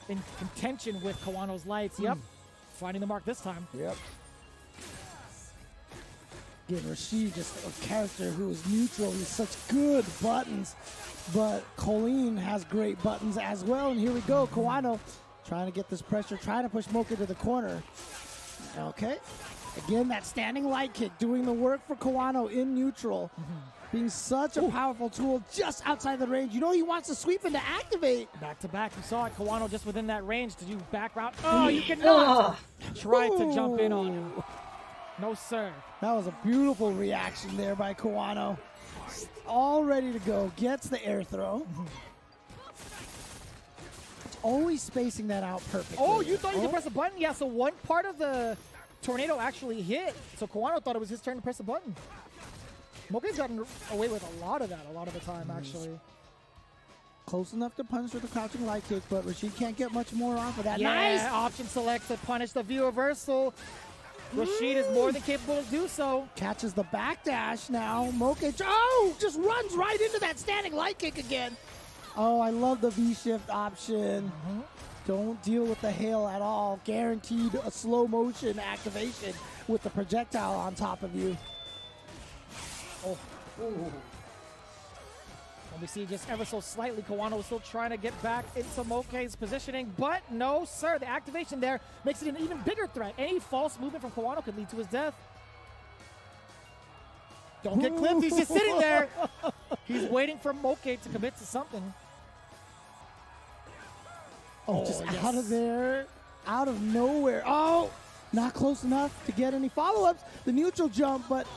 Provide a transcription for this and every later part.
in contention with Kawano's lights. Yep, finding the mark this time. Yep. Again, Rashid, just a character who is neutral. He's such good buttons, but Colleen has great buttons as well. And here we go, Kawano trying to get this pressure, trying to push Mocha to the corner. Okay. Again, that standing light kick doing the work for Kawano in neutral. Being such a powerful tool just outside the range. You know he wants to sweep and to activate. Back to back, you saw it. Kawano just within that range to do back route. Oh, you cannot! Tried to jump in on him. No, sir. That was a beautiful reaction there by Kawano. All ready to go. Gets the air throw. Always spacing that out perfectly. Oh, you thought you could press a button? Yeah, so one part of the tornado actually hit. So Kawano thought it was his turn to press a button. Moke's gotten away with a lot of that a lot of the time, actually. Close enough to punish with the crouching light kick, but Rashid can't get much more off of that. Yeah, Nice! option select to punish the view reversal. Rashid is more than capable to do so. Catches the backdash now. Moke, just runs right into that standing light kick again. Oh, I love the V-shift option. Don't deal with the hail at all. Guaranteed a slow motion activation with the projectile on top of you. Oh. And we see just ever so slightly, Kawano is still trying to get back into Moke's positioning, but no, sir. The activation there makes it an even bigger threat. Any false movement from Kawano could lead to his death. Don't get clipped. He's just sitting there. He's waiting for Moke to commit to something. Oh, just out of there, out of nowhere. Oh, not close enough to get any follow-ups. The neutral jump, but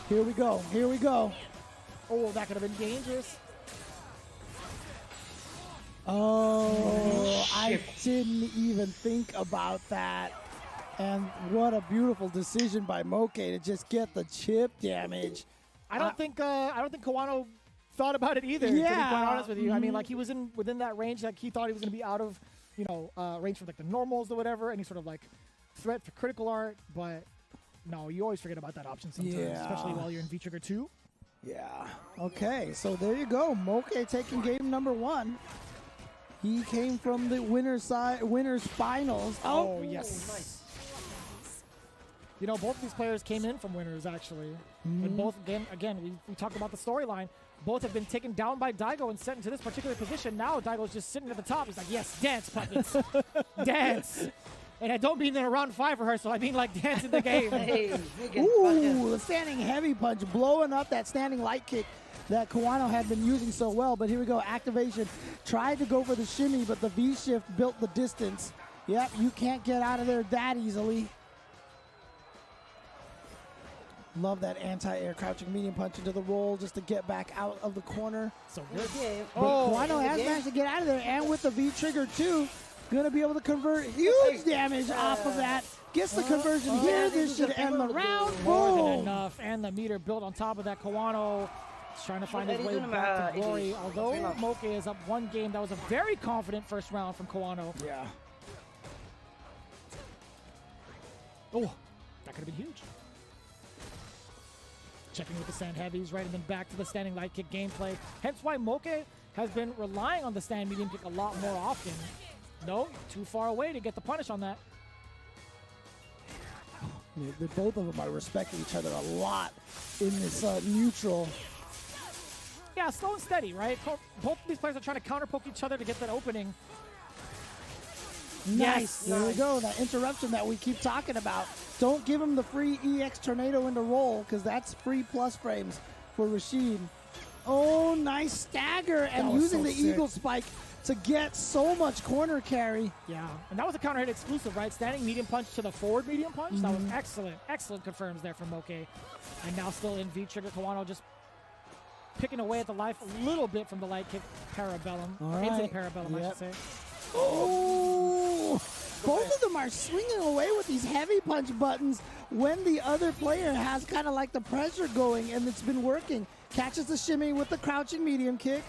here we go. Here we go. Oh, that could have been dangerous. Oh, I didn't even think about that. And what a beautiful decision by Moke to just get the chip damage. I don't think Kawano thought about it either. To be quite honest with you, I mean, like he was within that range. Like he thought he was going to be out of, range for like the normals or whatever, any sort of like threat for critical art. But no, you always forget about that option sometimes, especially while you're in V-Trigger 2. Yeah. Okay, so there you go. Moke taking game number 1. He came from the winner's finals. Oh, yes. Nice. Both of these players came in from winners, actually. And both, again, we talked about the storyline. Both have been taken down by Daigo and sent into this particular position. Now Daigo's just sitting at the top. He's like, yes, dance, puppets. Dance. And I don't mean in a round 5 rehearsal. I mean like dance in the game. Ooh, the standing heavy punch blowing up that standing light kick that Kawano had been using so well. But here we go, activation. Tried to go for the shimmy, but the V-shift built the distance. Yep, you can't get out of there that easily. Love that anti-air crouching medium punch into the roll just to get back out of the corner. So good. But Kawano has managed to get out of there, and with the V-trigger too, going to be able to convert huge damage off of that. Gets the conversion here. This should end the round. More than enough. And the meter built on top of that. Kawano is trying to find his way back to glory. Although Moke is up 1 game, that was a very confident first round from Kawano. Yeah. Oh, that could have been huge. Checking with the stand heavies, right, and then back to the standing light kick gameplay. Hence why Moke has been relying on the stand medium kick a lot more often. No, too far away to get the punish on that. Both of them are respecting each other a lot in this neutral. Yeah, slow and steady, right? Both of these players are trying to counter-poke each other to get that opening. Nice. There we go. That interruption that we keep talking about. Don't give him the free EX tornado into roll, because that's free plus frames for Rashid. Oh, nice stagger, and using the eagle spike to get so much corner carry. Yeah, and that was a counter hit exclusive, right? Standing medium punch to the forward medium punch. That was excellent. Excellent confirms there from Moke. And now still in V-trigger. Kawano just picking away at the life a little bit from the light kick parabellum. Into the parabellum, I should say. Oh! Both of them are swinging away with these heavy punch buttons when the other player has kind of like the pressure going, and it's been working. Catches the shimmy with the crouching medium kick.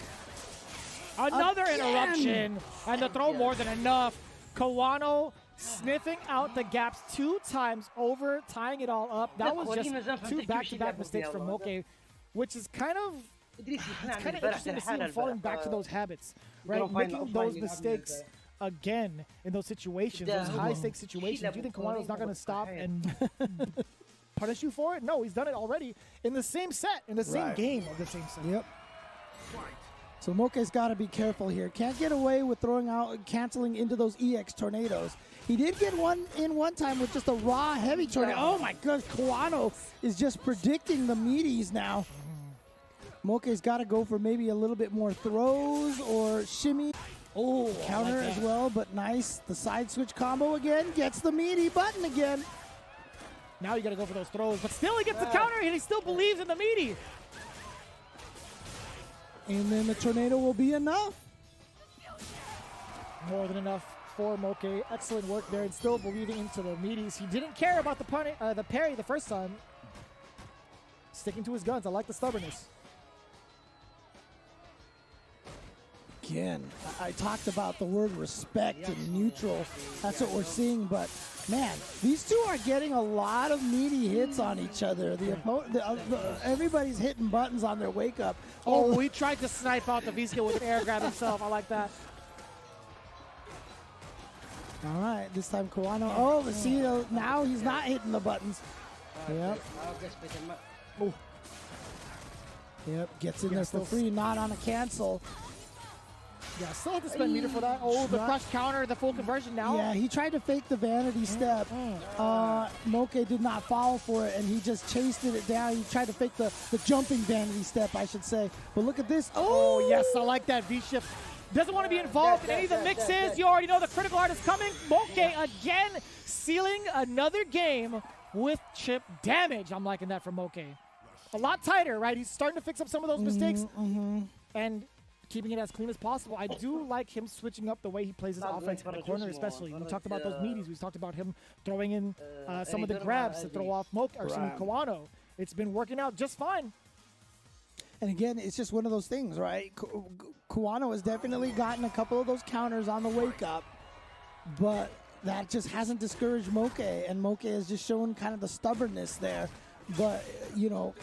Another interruption, and the throw more than enough. Kawano sniffing out the gaps 2 times over, tying it all up. That was just 2 back-to-back mistakes from Moke, which is kind of interesting to see him falling back to those habits, right? Making those mistakes again in those situations, those high-stakes situations. Do you think Kawano's not going to stop and punish you for it? No, he's done it already in the same set, in the same game of the same set. Yep. So Moke's got to be careful here. Can't get away with throwing out, canceling into those EX tornadoes. He did get one time with just a raw heavy tornado. Oh my gosh, Kawano is just predicting the meaties now. Moke's got to go for maybe a little bit more throws or shimmy. Oh, counter like as well, but nice. The side switch combo again, gets the meaty button again. Now you got to go for those throws, but still he gets the counter and he still believes in the meaty. And then the tornado will be enough. More than enough for Moke. Excellent work there and still believing into the meaties. He didn't care about the parry the first time. Sticking to his guns. I like the stubbornness. Again, I talked about the word respect and neutral. That's what we're seeing, but man, these two are getting a lot of meaty hits on each other. Everybody's hitting buttons on their wake up. Oh, he tried to snipe out the V-skill with an air grab himself. I like that. All right, this time Kawano. Oh, see, now he's not hitting the buttons. Yep. Oh. Yep, gets in there for free, not on a cancel. Yeah, still have to spend meter for that. Oh, the crush counter, the full conversion now. Yeah, he tried to fake the vanity step. Moke did not fall for it, and he just chased it down. He tried to fake the jumping vanity step, I should say. But look at this. Oh, yes, I like that V-shift. Doesn't want to be involved in any of the mixes. You already know the critical art is coming. Moke again sealing another game with chip damage. I'm liking that from Moke. A lot tighter, right? He's starting to fix up some of those mistakes. And keeping it as clean as possible. I do like him switching up the way he plays his offense in the corner, especially. We talked about those meaties. We talked about him throwing in some of the grabs to throw off Kawano. It's been working out just fine. And again, it's just one of those things, right? Kawano has definitely gotten a couple of those counters on the wake up, but that just hasn't discouraged Moke, and Moke has just shown kind of the stubbornness there. But, you know,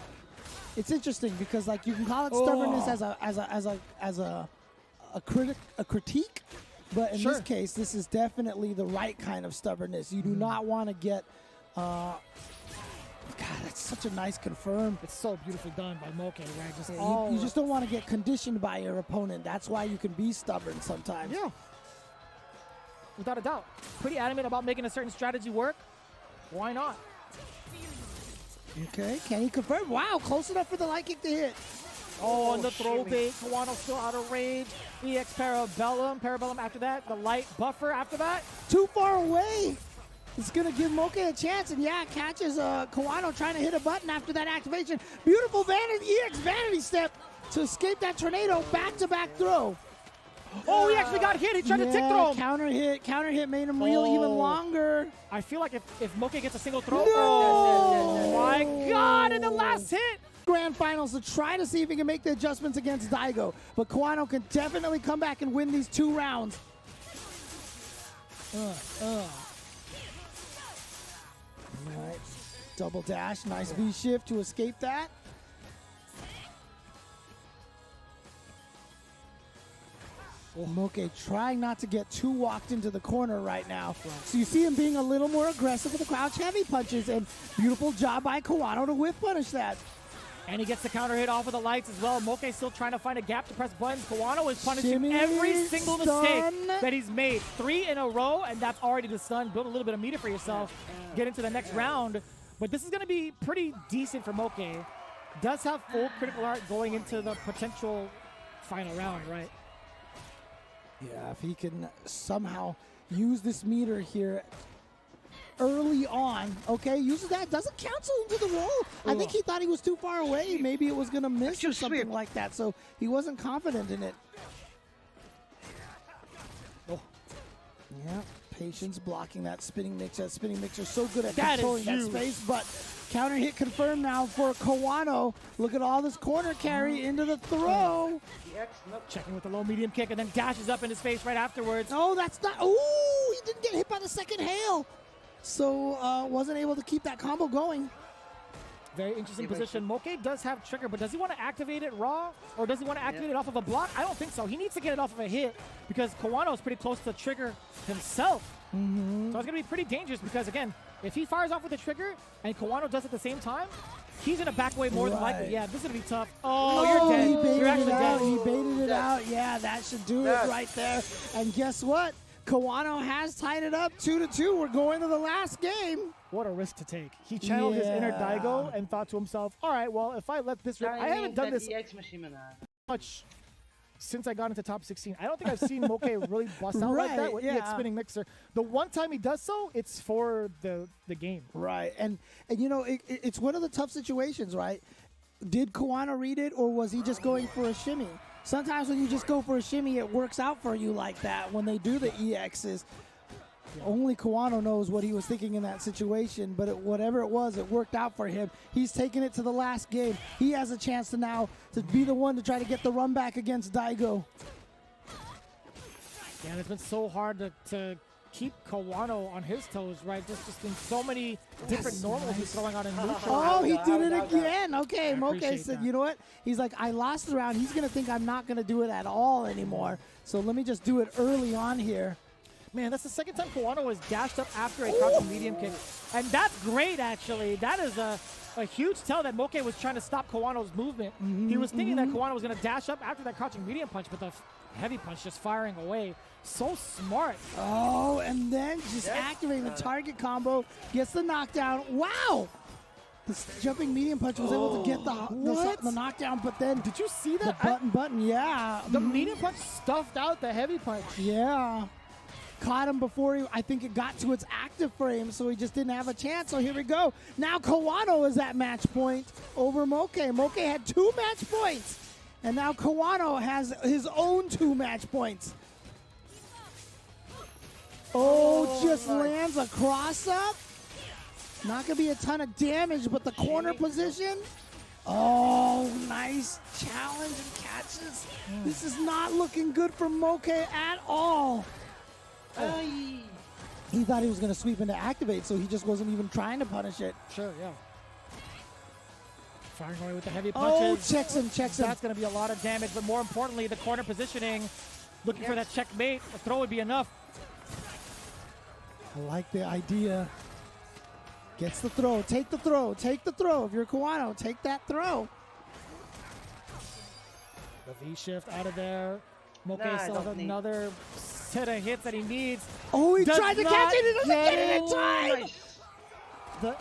it's interesting because, like, you can call it stubbornness as a critique, but in this case, this is definitely the right kind of stubbornness. You do not want to get. God, that's such a nice confirm. It's so beautifully done by Moke, right? You just don't want to get conditioned by your opponent. That's why you can be stubborn sometimes. Yeah, without a doubt. Pretty adamant about making a certain strategy work. Why not? Okay, can he confirm? Wow, close enough for the light kick to hit. Oh, and the throw bait. Kawano still out of range. EX Parabellum after that. The light buffer after that. Too far away. It's going to give Moke a chance. And yeah, catches Kawano trying to hit a button after that activation. Beautiful EX vanity step to escape that tornado. Back-to-back throw. Oh, he actually got hit. He tried to tick throw him. Counter hit made him reel even longer. I feel like if Moke gets a single throw. No! Oh, my God, in the last hit. Grand finals to try to see if he can make the adjustments against Daigo. But Kawano can definitely come back and win these 2 rounds. All right. Double dash. Nice V-shift to escape that. Moke trying not to get too walked into the corner right now. So you see him being a little more aggressive with the crouch heavy punches, and beautiful job by Kawano to whiff punish that. And he gets the counter hit off of the lights as well. Moke still trying to find a gap to press buttons. Kawano is punishing every single mistake that he's made. 3 in a row, and that's already the stun. Build a little bit of meter for yourself. Get into the next round. But this is going to be pretty decent for Moke. Does have full critical art going into the potential final round, right? Yeah, if he can somehow use this meter here early on, okay, uses that, doesn't cancel into the roll. I think he thought he was too far away. Maybe it was going to miss or something like that, so he wasn't confident in it. Yeah, patience blocking that spinning mix. That spinning mixer so good at controlling that space, but counter hit confirmed now for Kawano. Look at all this corner carry into the throw. Checking with the low medium kick and then dashes up in his face right afterwards. Oh, that's not. Oh, he didn't get hit by the second hail. So wasn't able to keep that combo going. Very interesting position. Moke does have trigger, but does he want to activate it raw? Or does he want to activate it off of a block? I don't think so. He needs to get it off of a hit because Kawano is pretty close to trigger himself. So it's going to be pretty dangerous because, again, if he fires off with the trigger and Kawano does it at the same time, he's going to back away more than likely. Yeah, this is going to be tough. Oh, you're dead. He baited You're actually it out. dead. He baited it out. Yeah, that should do it right there. And guess what? Kawano has tied it up 2-2. We're going to the last game. What a risk to take. He channeled his inner Daigo and thought to himself, all right, well, if I let this rip, I haven't done this much since I got into top 16. I don't think I've seen Moke really bust out like that with EX Spinning Mixer. The one time he does so, it's for the game. Right. And you know, it's one of the tough situations, right? Did Kawano read it, or was he just going for a shimmy? Sometimes when you just go for a shimmy, it works out for you like that when they do the EXs. Only Kawano knows what he was thinking in that situation, but whatever it was, it worked out for him. He's taking it to the last game. He has a chance to now to be the one to try to get the run back against Daigo. Yeah, it's been so hard to keep Kawano on his toes, right? Just in so many different normals he's throwing out in neutral. Oh, he did it again. Okay, Moke said, you know what? He's like, I lost the round. He's going to think I'm not going to do it at all anymore. So let me just do it early on here. Man, that's the second time Kawano was dashed up after a crouching medium kick. And that's great, actually. That is a huge tell that Moke was trying to stop Kawano's movement. He was thinking that Kawano was going to dash up after that crouching medium punch, but the heavy punch just firing away. So smart. Oh, and then just activating the target combo, gets the knockdown. Wow! The jumping medium punch was able to get the knockdown, but then... Did you see that? The button, yeah. The medium punch stuffed out the heavy punch. Yeah. Caught him before I think it got to its active frame, so he just didn't have a chance. So here we go. Now Kawano is at match point over Moke. Moke had 2 match points, and now Kawano has his own 2 match points. Oh, just lands a cross-up. Not going to be a ton of damage, but the corner position. Oh, nice challenge and catches. This is not looking good for Moke at all. He thought he was going to sweep into activate, so he just wasn't even trying to punish it. Sure, yeah. Firing away with the heavy punches. Oh, checks him. That's going to be a lot of damage, but more importantly, the corner positioning, looking for that checkmate. A throw would be enough. I like the idea. Gets the throw. Take the throw. Take the throw. If you're Kawano, take that throw. The V-shift out of there. Moke still has another set of hits that he needs. Oh, he tried to catch it. He doesn't get it in time.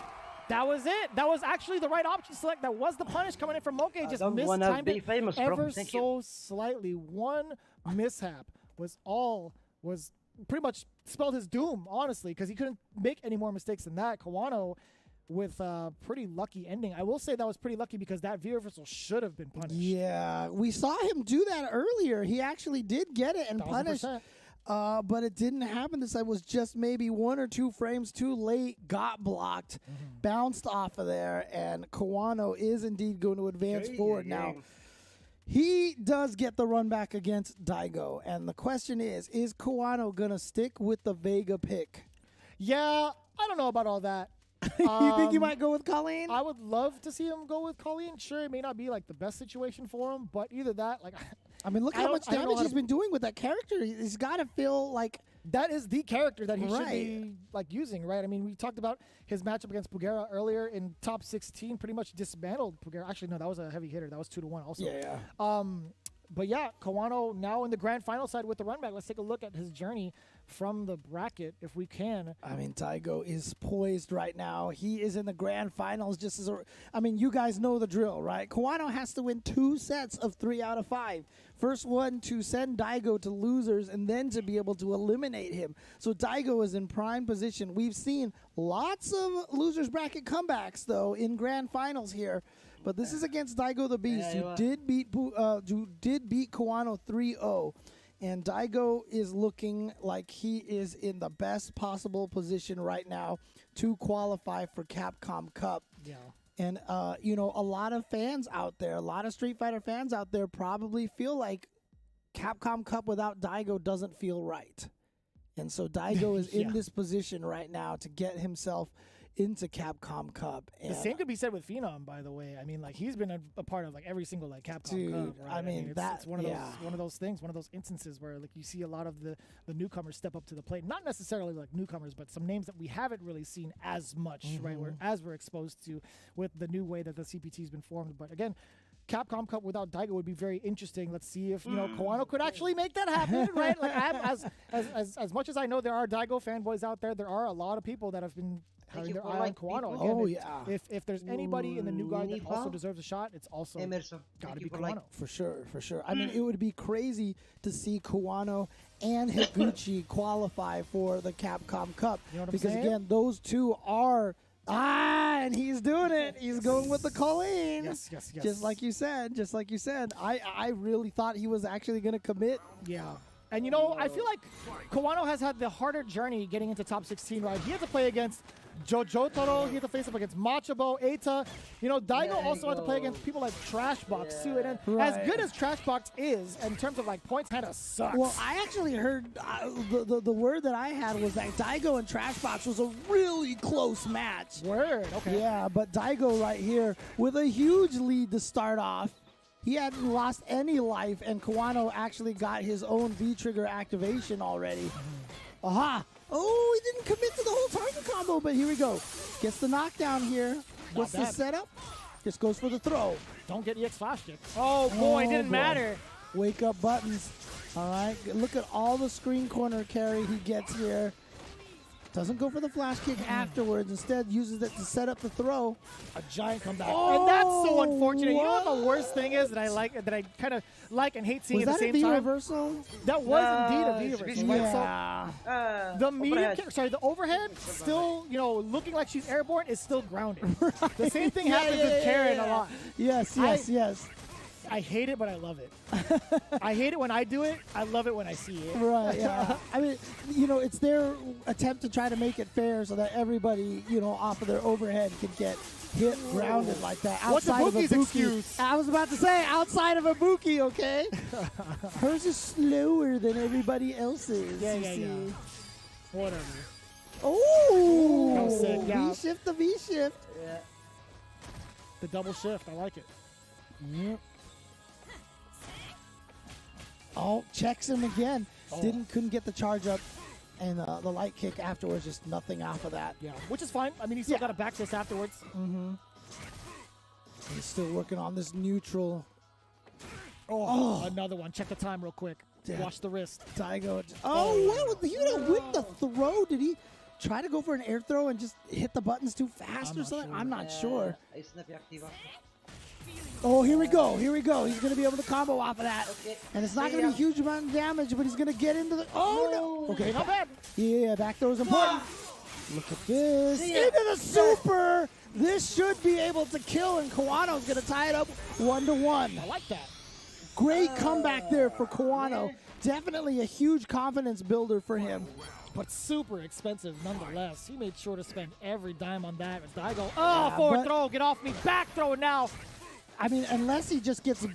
That was it. That was actually the right option select. That was the punish coming in from Moke. Just mistimed it ever so slightly. One mishap was pretty much spelled his doom, honestly, because he couldn't make any more mistakes than that. Kawano with a pretty lucky ending. I will say that was pretty lucky because that V-reversal should have been punished. Yeah, we saw him do that earlier. He actually did get it and punish, but it didn't happen this time. It was just maybe 1 or 2 frames too late, got blocked, bounced off of there, and Kawano is indeed going to advance forward now. He does get the run back against Daigo, and the question is Kawano going to stick with the Vega pick? Yeah, I don't know about all that. You think you might go with Colleen? I would love to see him go with Colleen. Sure, it may not be like the best situation for him, but either that, like, I mean, look how much damage he's been doing with that character. He's got to feel like that is the character that he should be like using, right? I mean, we talked about his matchup against Pugera earlier in top 16. Pretty much dismantled Pugera. Actually, no, that was a heavy hitter. That was 2-1 also. Yeah. But yeah, Kawano now in the grand final side with the run back. Let's take a look at his journey from the bracket if we can. I mean, Daigo is poised right now. He is in the grand finals just as I mean, you guys know the drill, right? Kawano has to win 2 sets of 3 out of 5. First one to send Daigo to losers and then to be able to eliminate him. So Daigo is in prime position. We've seen lots of losers bracket comebacks, though, in grand finals here. But this is against Daigo the Beast, who did beat Kawano 3-0. And Daigo is looking like he is in the best possible position right now to qualify for Capcom Cup. Yeah. And, you know, a lot of fans out there, a lot of Street Fighter fans out there probably feel like Capcom Cup without Daigo doesn't feel right. And so Daigo is in this position right now to get himself into Capcom Cup. The same could be said with Phenom, by the way. I mean, like he's been a part of like every single like Capcom Dude, Cup. Right? I mean, it's one of those things, one of those instances where like you see a lot of the newcomers step up to the plate. Not necessarily like newcomers, but some names that we haven't really seen as much, right? As we're exposed to with the new way that the CPT has been formed. But again, Capcom Cup without Daigo would be very interesting. Let's see if Kawano could actually make that happen, right? Like as much as I know there are Daigo fanboys out there, there are a lot of people that have been having their eye on Kawano. Again, if there's anybody in the new guard that also deserves a shot, it's also got to be Kawano. For sure. I mean, it would be crazy to see Kawano and Higuchi qualify for the Capcom Cup. You know what I'm because, saying? again, those two are... and he's doing it. He's going with the Colleen. Yes. Just like you said. I really thought he was actually going to commit. Yeah. And, I feel like Kawano has had the harder journey getting into top 16, right? He had to play against Jotaro. He had to face up against Machabo, Eita. Daigo also had to play against people like Trashbox, too. And then as good as Trashbox is, in terms of, like, points, kind of sucks. Well, I actually heard the word that I had was that Daigo and Trashbox was a really close match. Word, okay. Yeah, but Daigo right here with a huge lead to start off. He hadn't lost any life, and Kawano actually got his own V-trigger activation already. Aha! Oh, he didn't commit to the whole target combo, but here we go. Gets the knockdown here. What's the setup? Just goes for the throw. Don't get EX flash kick. Oh, boy, it didn't matter. Wake up buttons. All right, look at all the screen corner carry he gets here. Doesn't go for the flash kick afterwards. Instead, uses it to set up the throw. A giant comeback. And that's so unfortunate. You know what the worst thing is that I kind of like and hate seeing at the same time? Was that a V-reversal? That was indeed a V-reversal. Yeah. So the medium kick, the overhead, still, looking like she's airborne, is still grounded. The same thing happens with Karen a lot. Yes. I hate it, but I love it. I hate it when I do it. I love it when I see it. Right, yeah. I mean, it's their attempt to try to make it fair so that everybody, off of their overhead can get hit grounded like that. Outside What's Ibuki's excuse? I was about to say, outside of Ibuki, okay? Hers is slower than everybody else's. Yeah. Whatever. Oh! That was sick, yeah. V-shift to V-shift. Yeah. The double shift. I like it. Yep. Oh, checks him again. Couldn't get the charge up, and the light kick afterwards. Just nothing off of that. Yeah, which is fine. I mean, he still got a back fist afterwards. Mm-hmm. He's still working on this neutral. Another one. Check the time real quick. Yeah. Watch the wrist. Daigo. What? With the throw, did he try to go for an air throw and just hit the buttons too fast or something? I'm not sure. Oh, here we go. He's going to be able to combo off of that. Okay. And it's not going to be a huge amount of damage, but he's going to get into the... Oh, no. Okay, not bad. Yeah, back throw is important. Look at this. Into the super. This should be able to kill, and Kawano's going to tie it up 1-1. I like that. Great comeback there for Kawano. Definitely a huge confidence builder for him. But super expensive nonetheless. He made sure to spend every dime on that. As Daigo, forward throw, get off me. Back throw now. I mean, unless he just gets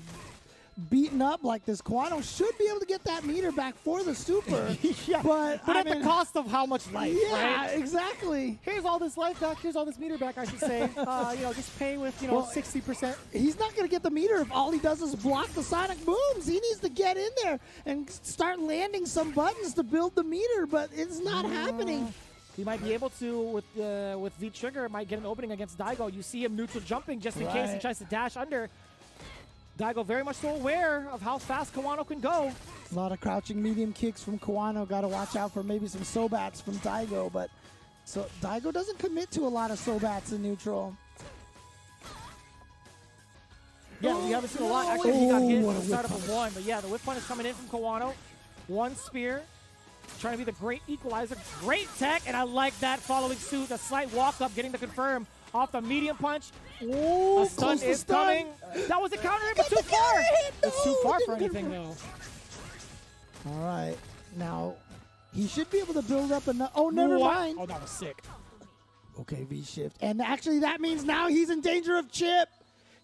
beaten up like this, Kawano should be able to get that meter back for the super. But at the cost of how much life, yeah, right? Exactly. Here's all this life back. Here's all this meter back, I should say. Just pay with, 60%. He's not going to get the meter if all he does is block the sonic booms. He needs to get in there and start landing some buttons to build the meter, but it's not happening. He might be able to with V-Trigger, might get an opening against Daigo. You see him neutral jumping just in case he tries to dash under. Daigo very much so aware of how fast Kawano can go. A lot of crouching medium kicks from Kawano. Got to watch out for maybe some Sobats from Daigo, but so Daigo doesn't commit to a lot of Sobats in neutral. Yeah, we haven't seen a lot. Actually, he got hit at the start of a one, but yeah, the whip punch is coming in from Kawano. One spear. Trying to be the great equalizer. Great tech, and I like that following suit. A slight walk-up, getting the confirm off the medium punch. Oh, the stun is coming. That was a counter hit, but too far. It's too far for anything, though. All right. Now, he should be able to build up enough. Oh, never mind. Oh, that was sick. Okay, V-shift. And actually, that means now he's in danger of chip.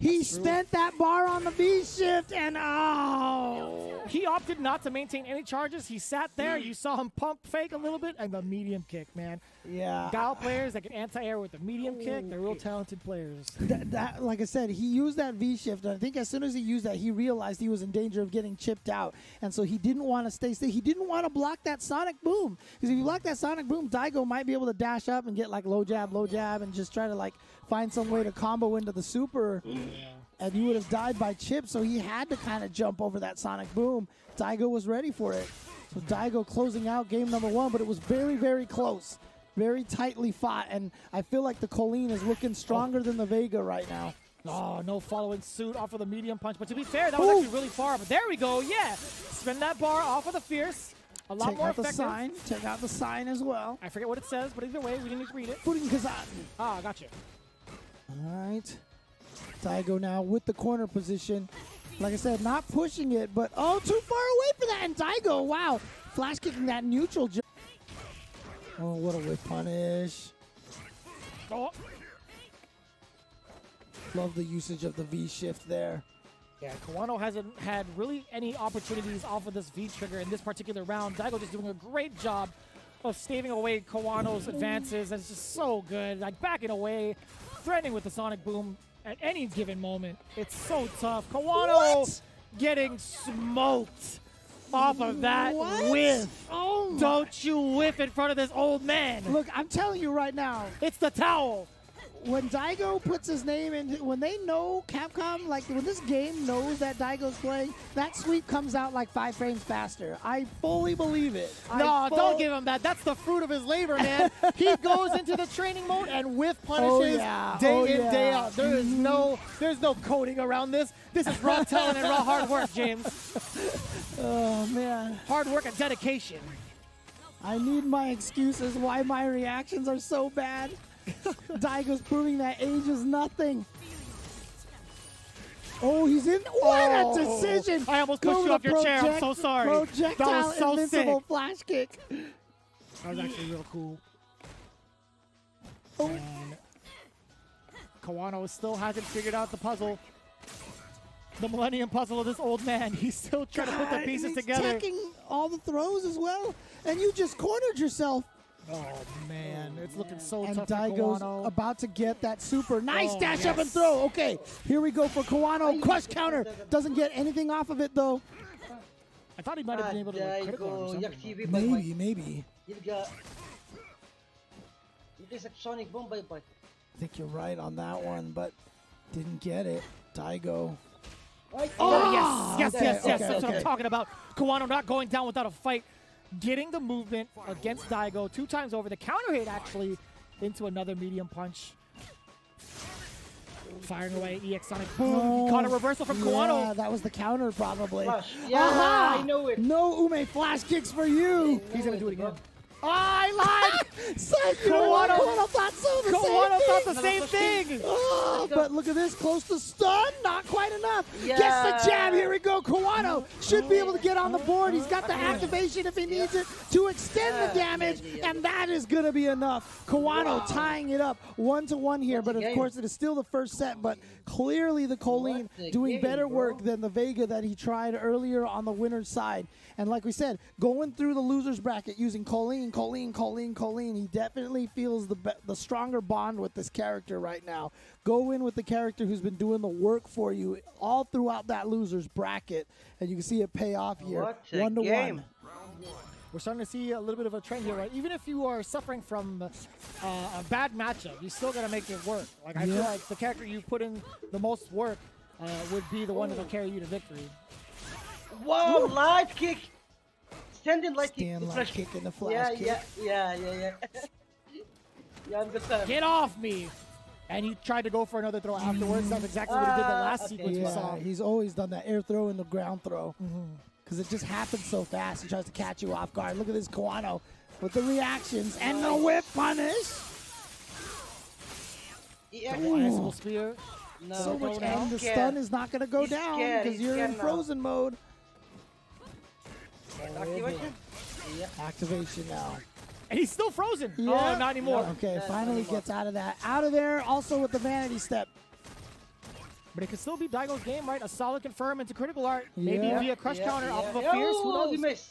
He spent that bar on the V-shift, and oh. He opted not to maintain any charges. He sat there. You saw him pump fake a little bit, and the medium kick, man. Yeah. Guile players that can anti-air with the medium kick, they're real talented players. That, like I said, he used that V-shift, and I think as soon as he used that, he realized he was in danger of getting chipped out, and so he didn't want to stay still. He didn't want to block that Sonic Boom, because if you block that Sonic Boom, Daigo might be able to dash up and get like low jab, and just try to like find some way to combo into the super, and you would have died by chip, so he had to kind of jump over that Sonic Boom. Daigo was ready for it. So Daigo closing out game number 1, but it was very, very close. Very tightly fought, and I feel like the Colleen is looking stronger than the Vega right now. Oh, no following suit off of the medium punch. But to be fair, that was actually really far. But there we go, yeah. Spin that bar off of the Fierce. A lot more effective. Take out the sign as well. I forget what it says, but either way, we didn't read it. Footing Kazan. Ah, gotcha. All right. Daigo now with the corner position. Like I said, not pushing it, but oh, too far away for that. And Daigo, wow, flash kicking that neutral jump. Oh, what a whip punish. Oh. Love the usage of the V-shift there. Yeah, Kawano hasn't had really any opportunities off of this V-trigger in this particular round. Daigo just doing a great job of staving away Kawano's advances. That's just so good. Like backing away, threatening with the Sonic Boom at any given moment. It's so tough. Kawano getting smoked off of that whiff. Oh, don't you whiff in front of this old man. Look, I'm telling you right now. It's the towel. When Daigo puts his name in, when they know Capcom, like when this game knows that Daigo's playing, that sweep comes out like 5 frames faster. I fully believe it. No, don't give him that. That's the fruit of his labor, man. He goes into the training mode and whiff punishes day in, day out. There's no coding around this. This is raw talent and raw hard work, James. Oh, man. Hard work and dedication. I need my excuses why my reactions are so bad. Daigo's proving that age is nothing. Oh, he's in. What a decision! I almost pushed you off your chair. I'm so sorry. Projectile that was so invincible sick. Flash kick. That was actually real cool. Oh. And Kawano still hasn't figured out the puzzle. The Millennium Puzzle of this old man. He's still trying to put the pieces together. He's taking all the throws as well, and you just cornered yourself. Oh, man. It's looking so and tough Daigo's for Kawano. About to get that super. Nice dash up and throw. Okay, here we go for Kawano. Crush counter. Doesn't get anything off of it, though. I thought he might have been able to like, critical or something. Maybe. I think you're right on that one, but didn't get it. Daigo. Oh, yes. That's what I'm talking about. Kawano not going down without a fight. Getting the movement against Daigo 2 times over. The counter hit actually into another medium punch. Firing away EX Sonic Boom. He caught a reversal from Kawano. Yeah, that was the counter probably. I know it. No Ume flash kicks for you. He's going to do it again. Oh, I lied! Kawano thought the same thing! Oh, but look at this, close to stun, not quite enough. Gets the jab, here we go. Kawano should be able to get on the board. He's got the activation if he needs it to extend the damage, and that is going to be enough. Kawano tying it up 1-1 here, but of course it is still the first set, but clearly the Colleen doing better work than the Vega that he tried earlier on the winner's side. And like we said, going through the loser's bracket using Colleen, he definitely feels the stronger bond with this character right now. Go in with the character who's been doing the work for you all throughout that loser's bracket, and you can see it pay off here. 1-1. We're starting to see a little bit of a trend here, right? Even if you are suffering from a bad matchup, you still got to make it work. Like I feel like the character you put in the most work would be the one that will carry you to victory. Whoa, light kick! Standing light kick. Stand light kick in the flash kick. Yeah, I understand. Get off me! And he tried to go for another throw afterwards. That's exactly what he did the last sequence we saw. He's always done that air throw and the ground throw. Because it just happens so fast. He tries to catch you off guard. Look at this Kawano with the reactions and the whip punish. Icicle spear. No, so much, and the stun is not going to go down because you're in frozen mode. Activation? Activation now. And he's still frozen. Yeah. Oh, not anymore. Okay, finally gets out of that. Out of there, also with the vanity step. But it could still be Daigo's game, right? A solid confirm into critical art. Maybe Yeah. via crush counter off of a Yeah. fierce. Who Oh, knows? you missed.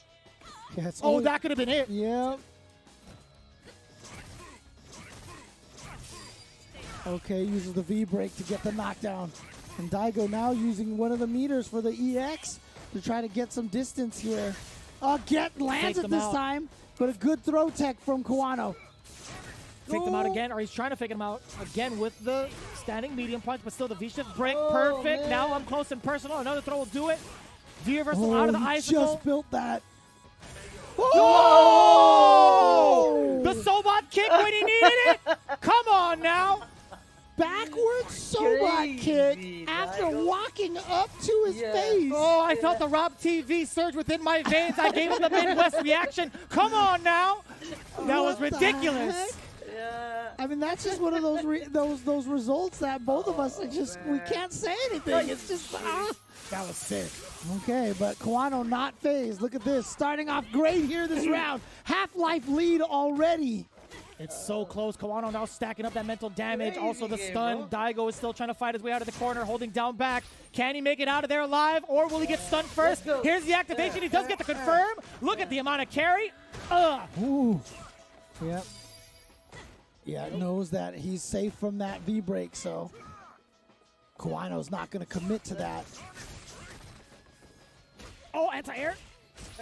Yeah, it's Oh, only- that could have been it. Yep. Okay, uses the V break to get the knockdown. And Daigo now using one of the meters for the EX to try to get some distance here. Lands Faked it them this out. time, but a good throw tech from Kawano. Faked him out Oh. again, or he's trying to fake him out again with the standing medium punch, but still the V-shift break, Oh, perfect. man. Now I'm close and personal. Another throw will do it. V-reversal out of the he icicle. just built that. Oh! The Sobot kick when he needed it. Come on now. Backwards Sobot Crazy, kick after Daigo. walking up to his Yeah. face. Oh, I felt the Rob TV surge within my veins. I gave him the Midwest reaction. Come on now. That was What the ridiculous. heck? Yeah. I mean, that's just one of those those results that both of us are just we can't say anything. It's just That was sick. Okay, but Kawano not phased. Look at this, starting off great here this round. Half-life lead already. It's so close. Kawano now stacking up that mental damage. Crazy Also the game, stun. bro. Daigo is still trying to fight his way out of the corner, holding down back. Can he make it out of there alive, or will he get stunned first? Let's go. Here's the activation. He does get the confirm. Look at the amount of carry. Ooh. Yep. Yeah, knows that he's safe from that V break, so Kawano's not going to commit to that. Oh, anti-air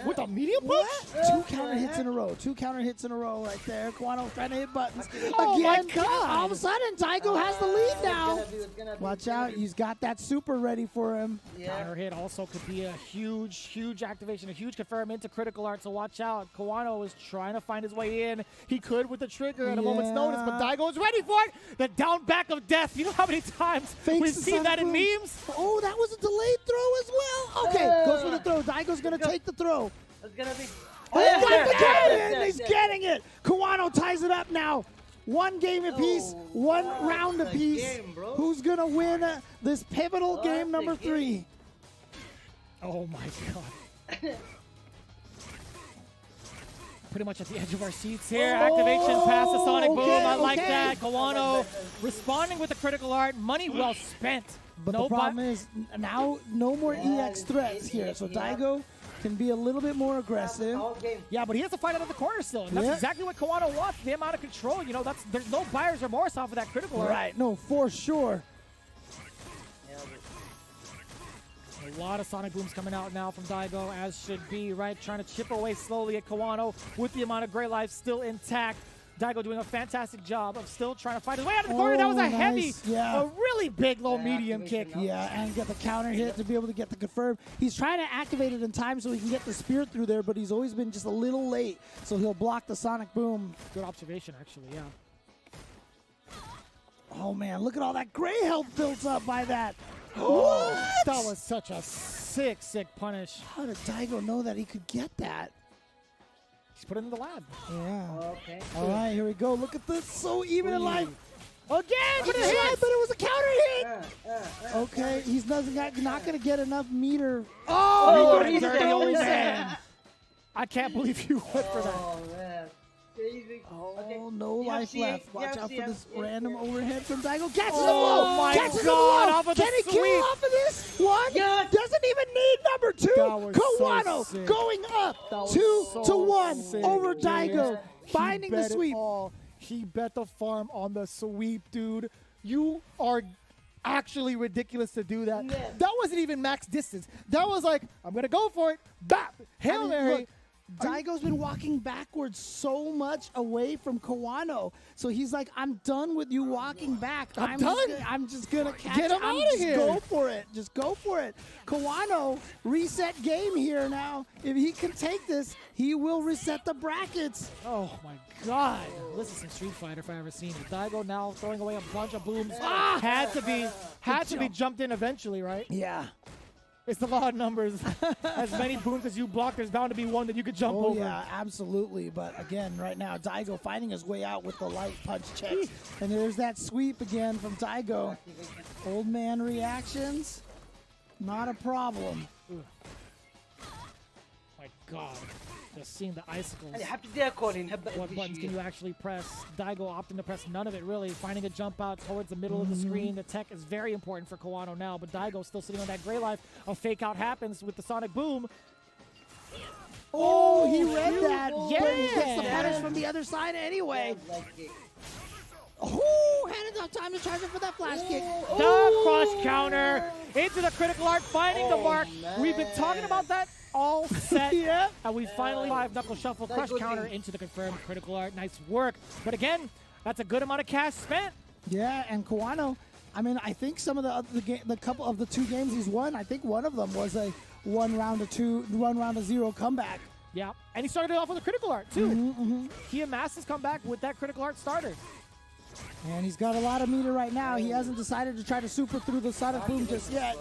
with a medium push. What? Two counter hits in a row. Two counter hits in a row right there. Kawano trying to hit buttons. Oh my Again, God. all of a sudden, Daigo has the lead now. It's gonna be. Watch out. He's got that super ready for him. Yeah. Counter hit also could be a huge activation, a huge confirm into critical art. So watch out. Kawano is trying to find his way in. He could with the trigger at a moment's notice, but Daigo is ready for it. The down back of death. You know how many times Fakes we've the seen that in Sonic Boom. memes? Oh, that was a delayed throw as well. Okay, goes for the throw. Daigo's going to take the throw. It's gonna be. Oh, yeah, got the yeah, cannon! yeah, He's yeah. getting it. Kawano ties it up now. One game apiece, Oh, one what round a apiece. game, bro. Who's going to win this pivotal What game a number game. 3? Oh my God. Pretty much at the edge of our seats here. Activation past the Sonic Boom. okay, I like okay. that. Kawano responding with the critical art. Money well spent. But No the problem bu- is now no more EX threats here. So Daigo can be a little bit more aggressive. All game. Yeah, but he has to fight out of the corner still. And that's Yeah. exactly what Kawano wants. The amount of control. You know, there's no buyer's remorse off of that critical art. Right, no, for sure. Yeah, A lot of Sonic Booms coming out now from Daigo, as should be, right? Trying to chip away slowly at Kawano with the amount of gray life still intact. Daigo doing a fantastic job of still trying to fight his way out of the corner. That was a Oh, heavy, nice. Yeah. a really big low Yeah, medium activation kick. now. Yeah, and get the counter hit to be able to get the confirm. He's trying to activate it in time so he can get the spear through there, but he's always been just a little late. So he'll block the Sonic Boom. Good observation, actually, yeah. Oh, man, look at all that gray health built up by that. Oh, What? that was such a sick punish. How did Daigo know that he could get that? He's put it in the lab. Yeah. Okay. All right, here we go. Look at this. So even in life. Again, but But it hits! it was a counter hit. Okay, he's not going to get enough meter. Oh, you he's dirty dead. old He's man. I can't believe you went for that. Oh man. Crazy. Oh, Okay. no You have life CA, left. you Watch have out for CA. this Yeah, random yeah. overhead from Daigo. Catches Oh, the wall. my Catches the God, wall. off of the Can he sweep. kill off of this? One. Yeah. Doesn't even need number 2. That was so Kawano sick. going up That was 2 so to 1 sick, over dude. Daigo. He Finding the bet it sweep. all. He bet the farm on the sweep, dude. You are actually ridiculous to do that. Yeah. That wasn't even max distance. That was like, I'm going to go for it. Bap! Hail I mean, Mary. look, Daigo's been walking backwards so much away from Kawano. So he's like, I'm done with you walking back. I'm just done. gonna- I'm just going to catch Get him I'm outta just here. Go for it. Just go for it. Kawano, reset game here now. If he can take this, he will reset the brackets. Oh, my God. This is some Street Fighter if I ever seen it. Daigo now throwing away a bunch of booms. Had to be jumped in eventually, right? Yeah. It's the law of numbers. As many booms as you block, there's bound to be one that you could jump Oh, over. yeah, absolutely. But again, right now, Daigo finding his way out with the light punch checks. And there's that sweep again from Daigo. Old man reactions, not a problem. My God. Just seeing the icicles. يعني حبتدي أكولين What buttons can you actually press? Daigo opting to press none of it, really. Finding a jump out towards the middle of the screen. The tech is very important for Kawano now, but Daigo still sitting on that gray life. A fake out happens with the Sonic Boom. Oh, he read that. Yeah. But he gets the punish from the other side anyway. Oh, had enough time to charge it for that flash kick. The cross counter into the critical art, finding the mark. We've been talking about that all set. Yeah. And we finally five knuckle shuffle, crush counter into the confirmed critical art. Nice work. But again, that's a good amount of cash spent. Yeah, and Kawano, I mean, I think some of the couple of the 2 games he's won, I think one of them was a 1 round of 0 comeback. Yeah, and he started it off with a critical art too. He amassed his comeback with that critical art starter. And he's got a lot of meter right now. He hasn't decided to try to super through the Sonic Boom just yet.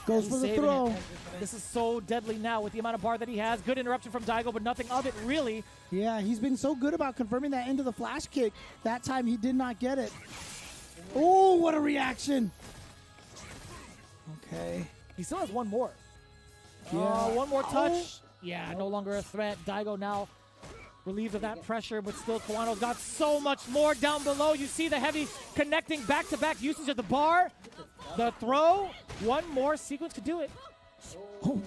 Goes for the Saving throw. it. This is so deadly now with the amount of bar that he has. Good interruption from Daigo, but nothing of it really. Yeah, he's been so good about confirming that into the flash kick. That time he did not get it. Oh, what a reaction. Okay. He still has one more. Yeah. One more touch. Yeah, no longer a threat. Daigo now relieved of that pressure, but still Kawano's got so much more down below. You see the heavy connecting back-to-back usage of the bar. The throw. One more sequence to do it. Oh.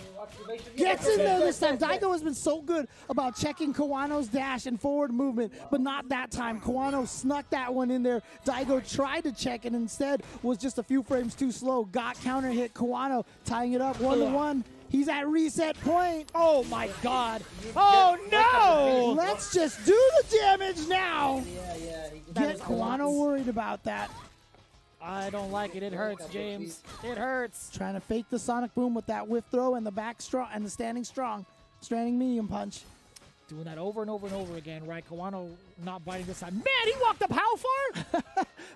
Gets in there this time. Daigo has been so good about checking Kawano's dash and forward movement, but not that time. Kawano snuck that one in there. Daigo tried to check and instead was just a few frames too slow. Got counter hit. Kawano tying it up 1-1. He's at reset point. Oh my God. Oh no! Let's just do the damage now. Yeah. Get Kawano worried about that. I don't like it. It hurts, James. It hurts. Trying to fake the Sonic Boom with that whiff throw and the back strong and the standing medium punch. Doing that over and over and over again, right? Kawano not biting this time. Man, he walked up how far?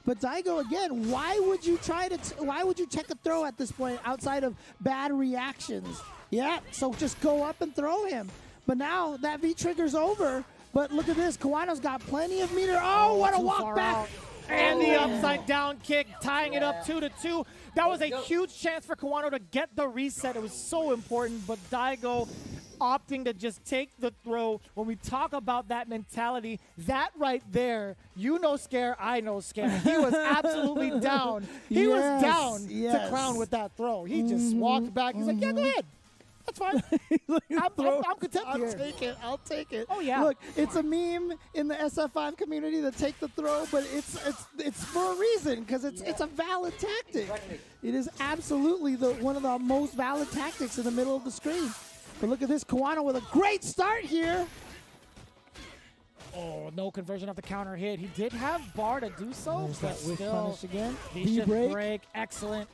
But Daigo, again, why would you check a throw at this point outside of bad reactions? Yeah, so just go up and throw him. But now that V-trigger's over. But look at this. Kawano's got plenty of meter. Oh, what a walk back. Out. And the upside down kick, tying it up 2-2. That was a huge chance for Kawano to get the reset. It was so important, but Daigo opting to just take the throw. When we talk about that mentality, that right there, you know scare, I know scare. He was absolutely down. He was down to Crown with that throw. He just walked back. He's like, yeah, go ahead. That's fine. I'm content here. I'll take it. Oh, yeah. Look, it's a meme in the SF5 community to take the throw, but it's for a reason because it's a valid tactic. It is absolutely one of the most valid tactics in the middle of the screen. But look at this, Kawano with a great start here. Oh, no conversion off the counter hit. He did have bar to do so, There's but that whiff still, punish again. V break. Excellent.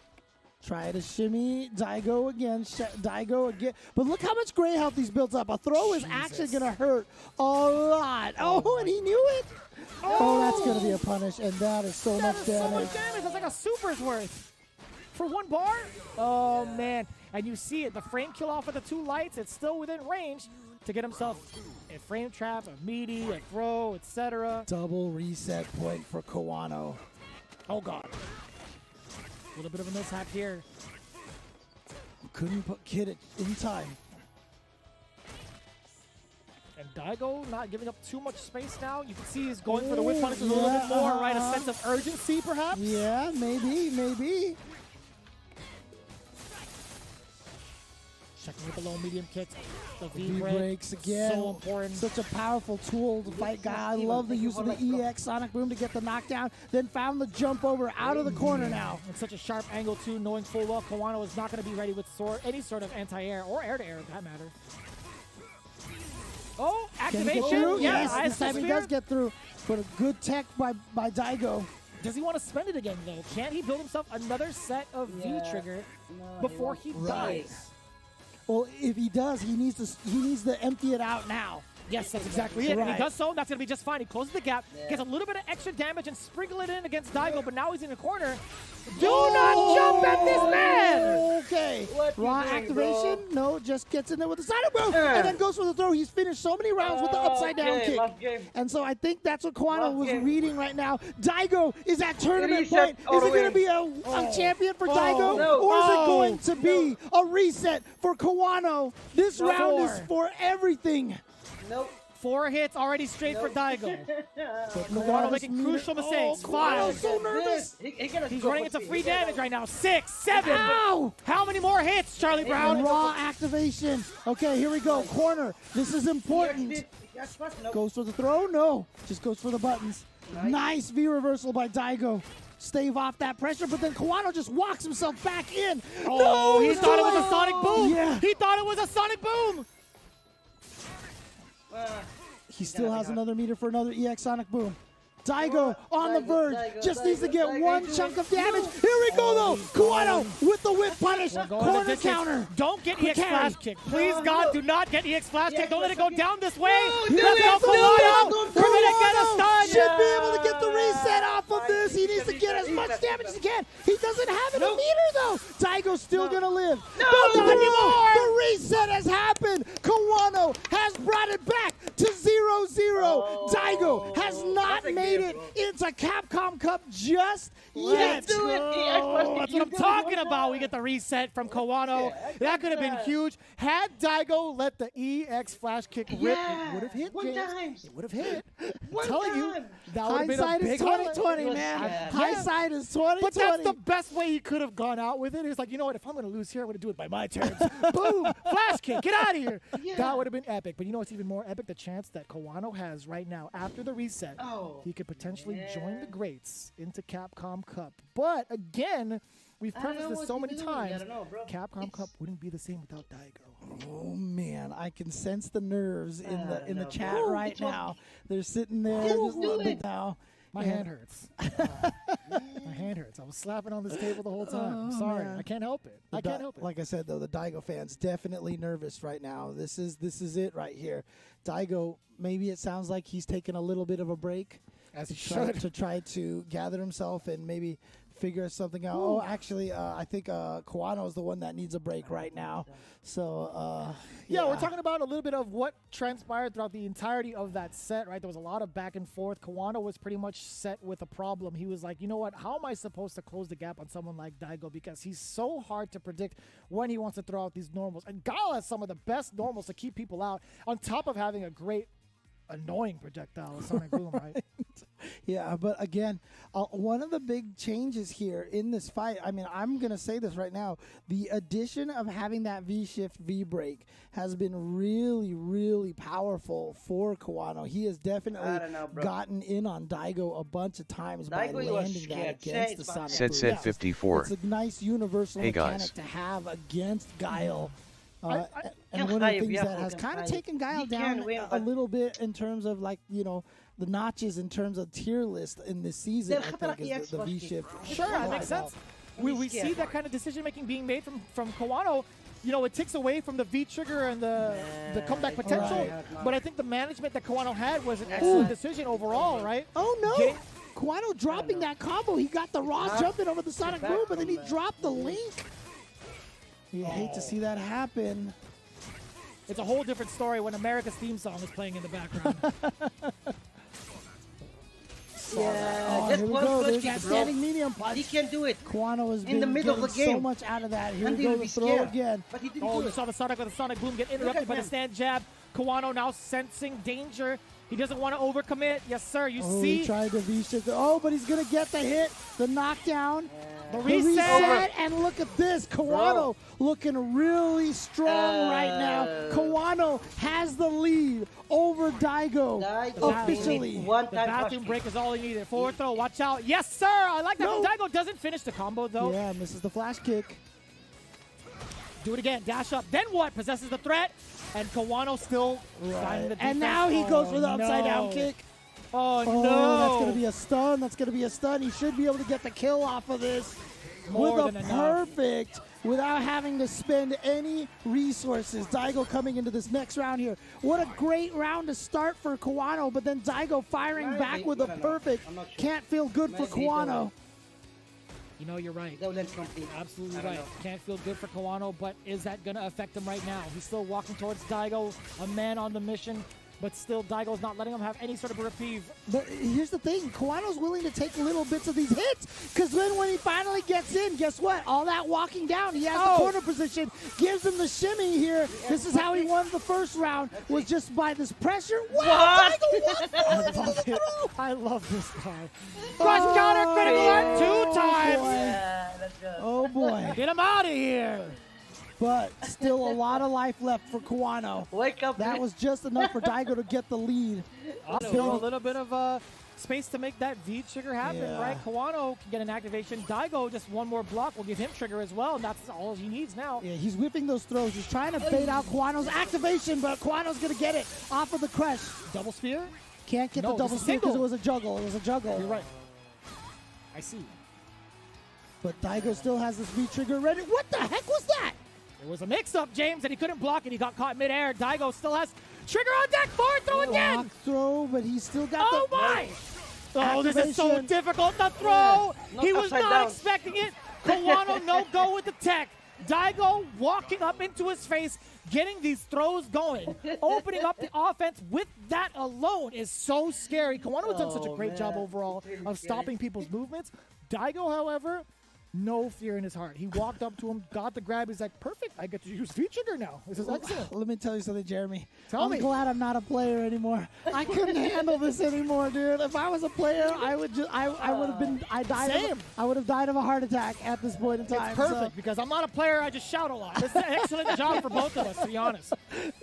Try to shimmy. Daigo again. Daigo again. But look how much gray health he's built up. A throw is actually going to hurt a lot. Oh, and he knew it. Oh, that's going to be a punish, and that is so much damage. So much damage. That's like a super's worth. For 1 bar? Oh, man. And you see it. The frame kill off of the 2 lights. It's still within range to get himself a frame trap, a meaty, a throw, etc. Double reset point for Kawano. Oh, God. A little bit of a mishap here. Couldn't put Kid in time. And Daigo not giving up too much space now. You can see he's going for the whip punish a little bit more, right? A sense of urgency, perhaps? Yeah, maybe. Checking with the low medium kicks. The V V breaks again. So important. Such a powerful tool to fight guy. I love the use of the EX Sonic Boom to get the knockdown. Then found the jump over out of the corner now. And such a sharp angle too, knowing full well Kawano is not going to be ready with any sort of anti-air or air-to-air for that matter. Oh, Can he get activation. through? Yeah, Yes, this time he does get through. But a good tech by Daigo. Does he want to spend it again though? Can't he build himself another set of V-trigger before he dies? Well, if he does, he needs to empty it out now. Yes, that's exactly it. Right. And he does so, that's going to be just fine. He closes the gap, gets a little bit of extra damage, and sprinkle it in against Daigo, but now he's in the corner. Do not jump at this man! Okay. What you Raw doing, activation? bro? No, just gets in there with the side move, and then goes for the throw. He's finished so many rounds with the upside down kick. Last game. And so I think that's what Kawano Last was game. reading right now. Daigo is at tournament Reset point. all Is the it going to way. be a champion for Daigo? No. Or is it Oh. going to be a reset for Kawano? This No. round is 4. for everything. Nope. 4 hits already straight for Daigo. Kawano making crucial mistakes. 5. so nervous. He's running into free damage right now. 6, 7. Ow! How many more hits, Charlie Brown? Raw activation. Okay, here we go. Corner. This is important. Goes for the throw? No. Just goes for the buttons. Nice V reversal by Daigo. Stave off that pressure, but then Kawano just walks himself back in. Oh, no, he it's thought it too was a late. sonic boom. Yeah. He thought it was a sonic boom. He still has another meter for another EX Sonic Boom. Daigo on the verge. Just needs to get one chunk of damage. Here we go, though. Kawano with the whip punish. Going the Corner distance. counter. Don't get Quick EX carry. flash kick. Please, God, do not get EX flash kick. Don't let it go down this way. Here Let's we go, go. Kawano. We're going to get a stun. Should be able to get the reset off of this. He needs to get as much damage as he can. He doesn't have an meter, though. Daigo's still going to live. not anymore. The reset has happened. Kawano has brought it back to 0-0. Daigo has not made it into Capcom Cup just yet. do it. Oh, that's what I'm talking about. We get the reset from Kawano. That could have been huge. Had Daigo let the EX flash kick rip, it would have hit. One James. time. It would have hit. I'm One telling you, time. that would have been a Hindsight is big highlight. 2020, It was- man. yeah. Hindsight is 2020. But that's the best way he could have gone out with it. He's like, you know what? If I'm going to lose here, I'm going to do it by my terms. Boom! Flash kick. Get out of here. Yeah. That would have been epic. But you know what's even more epic? The chance that Kawano has right now after the reset. Oh, He could potentially yeah. join the greats into Capcom Cup. But again, we've I don't prefaced know this what so to many do. I times. don't know, bro. Capcom It's- Cup wouldn't be the same without Daigo. Oh man, I can sense the nerves in the I know, chat bro. right It's what- now. They're sitting there Just just a do little bit it. now. My Yeah. hand hurts. My hand hurts. I was slapping on this table the whole time. I'm Oh, sorry. man. I can't help it. I can't help it. Like I said though, the Daigo fans definitely nervous right now. This is it right here. Daigo, maybe it sounds like he's taking a little bit of a break As he to try to gather himself and maybe figure something out. Oh, actually, I think Kawano is the one that needs a break right now. So Yeah, we're talking about a little bit of what transpired throughout the entirety of that set, right? There was a lot of back and forth. Kawano was pretty much set with a problem. He was like, you know what? How am I supposed to close the gap on someone like Daigo? Because he's so hard to predict when he wants to throw out these normals. And Guile has some of the best normals to keep people out, on top of having a great, annoying projectile with Sonic Boom, right? Yeah, but again, one of the big changes here in this fight, I mean, I'm going to say this right now, the addition of having that V-shift V-break has been really, really powerful for Kawano. He has definitely I don't know, bro. gotten in on Daigo a bunch of times by Daigo was landing that scared. against Say the it's Sonic fine. Boom. Said Yeah, 54. It's a nice universal Hey, mechanic guys. to have against Guile. And Can one of the Hype, things yeah, that has can kind of Hype. taken Guile He down can win, a but- little bit in terms of, like, you know, the notches in terms of tier list in this season, I think, is the V-shift. Sure, that makes sense. We see that kind of decision making being made from Kawano. You know, it takes away from the V trigger and the comeback potential. Right. But I think the management that Kawano had was an excellent decision overall, right? Oh no! Getting- Kawano dropping that combo. He got the raw jumping over the Sonic Boom, but then he dropped the link. You hate to see that happen. It's a whole different story when America's theme song is playing in the background. Yeah, Oh, just here we one go. flash There's kick, that bro. standing medium punch. He can do it. Kawano has In been the middle of getting the so game. much out of that. Here we Until go, he the was throw scared. again. But he didn't Oh, do you it. saw the Sonic with the Sonic Boom get interrupted at by the him. stand jab. Kawano now sensing danger. He doesn't want to overcommit. Yes, sir. You Oh, see he tried to V-shift. Oh, but he's going to get the hit, the knockdown. the The reset. reset, and look at this. Kawano looking really strong right now. Kawano has the lead over Daigo Daigo officially. needs one The time bathroom flash break kick. is all he needed. Forward throw. Watch out. Yes, sir. I like that. No. Daigo doesn't finish the combo, though. Yeah, misses the flash kick. Do it again. Dash up. Then what? Possesses the threat. And Kawano still finding the defense. And now he goes for the upside down no. kick. Oh, Oh, no. that's going to be a stun. That's going to be a stun. He should be able to get the kill off of this More with a than enough. perfect, without having to spend any resources. Daigo coming into this next round here. What a great round to start for Kawano, but then Daigo firing back Maybe, with a I don't know. perfect. I'm not sure. Can't feel good for Maybe, don't Kawano. know. You know, you're right. No lens complete. Absolutely I don't right. know. Can't feel good for Kawano, but is that going to affect him right now? He's still walking towards Daigo, a man on the mission. But still, Daigo's not letting him have any sort of a reprieve. But here's the thing. Kawano's willing to take little bits of these hits because then when he finally gets in, guess what? All that walking down, he has the corner position, gives him the shimmy here. This is how he won the first round, was just by this pressure. Wow, Daigo I love this guy. Crush counter, critical art 2 times. Yeah, let's go. Oh, boy. Get him out of here. But still a lot of life left for Kawano. Wake up. That was just enough for Daigo to get the lead. Still a little bit of space to make that V trigger happen, right? Kawano can get an activation. Daigo, just one more block will give him trigger as well, and that's all he needs now. Yeah, he's whipping those throws. He's trying to bait out Kawano's activation, but Kawano's going to get it off of the crush. Double spear? Can't get the double spear because it was a juggle. It was a juggle. You're right. I see. But Daigo still has this V trigger ready. What the heck was that? It was a mix-up, James, and he couldn't block it. He got caught midair. Daigo still has trigger on deck. Forward throw again. Block throw, but he still got Oh, the... my. Oh, this is so Activation. difficult. The throw. Yeah. He was Upside not down. expecting it. Kawano no go with the tech. Daigo walking up into his face, getting these throws going, opening up the offense with that alone is so scary. Kawano has done such a great job overall of stopping people's movements. Daigo, however, no fear in his heart. He walked up to him, got the grab. He's like, perfect. I get to use V-trigger now. This is excellent. Let me tell you something, Jeremy. Tell I'm me. glad I'm not a player anymore. I couldn't handle this anymore, dude. If I was a player, I would just, I would have been, Same. I would have died of a heart attack at this point in time. It's perfect because I'm not a player. I just shout a lot. It's an excellent job for both of us, to be honest.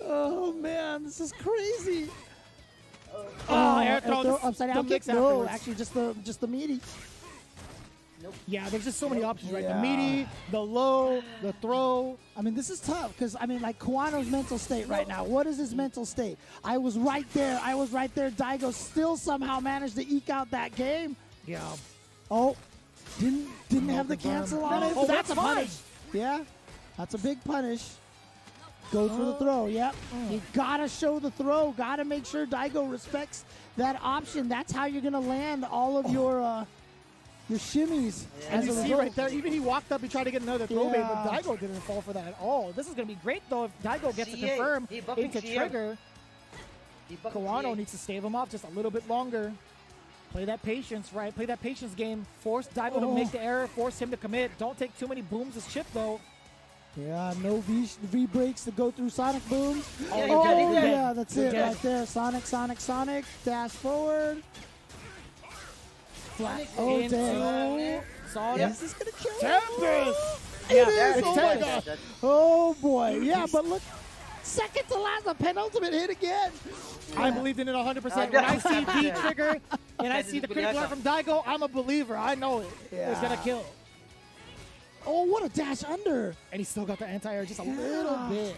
Oh man, this is crazy. Oh, air Air throw. throw, the upside down kick. mix No, afterwards. actually, just the meaty. Yeah, there's just so many options, right? Yeah. The meaty, the low, the throw. I mean, this is tough because, I mean, like, Kawano's mental state right now. What is his mental state? I was right there. Daigo still somehow managed to eke out that game. Yeah. Oh, didn't have the cancel on it. Oh, but that's a fine. punish. Yeah, that's a big punish. Goes for the throw. Yep. You gotta show the throw. Gotta make sure Daigo respects that option. That's how you're gonna land all of your shimmies. And as you a see result. right there, even he walked up, he tried to get another throw bait, but Yeah. Daigo didn't fall for that at all. This is going to be great, though, if Daigo gets to CA. confirm He buffing into CA. trigger. Keep up Kawano the needs to stave him off just a little bit longer. Play that patience, right? Play that patience game. Force Daigo to make the error. Force him to commit. Don't take too many booms as chip, though. Yeah, no V breaks to go through Sonic Boom. Yeah, he Oh, did, he did. yeah, that's it Good right there. Sonic. Dash forward. Flat. Oh, Into dang. Sonic. Is this going to kill him? Tempest! It Yeah, is. it's Oh, my Tempest. God. Oh, boy. Yeah, but look. Second to last, a penultimate hit again. I believed in it 100%. When I see V trigger and I see the critical art from Daigo, I'm a believer. I know it. It's going to kill. Oh, what a dash under. And he still got the anti-air just a little bit.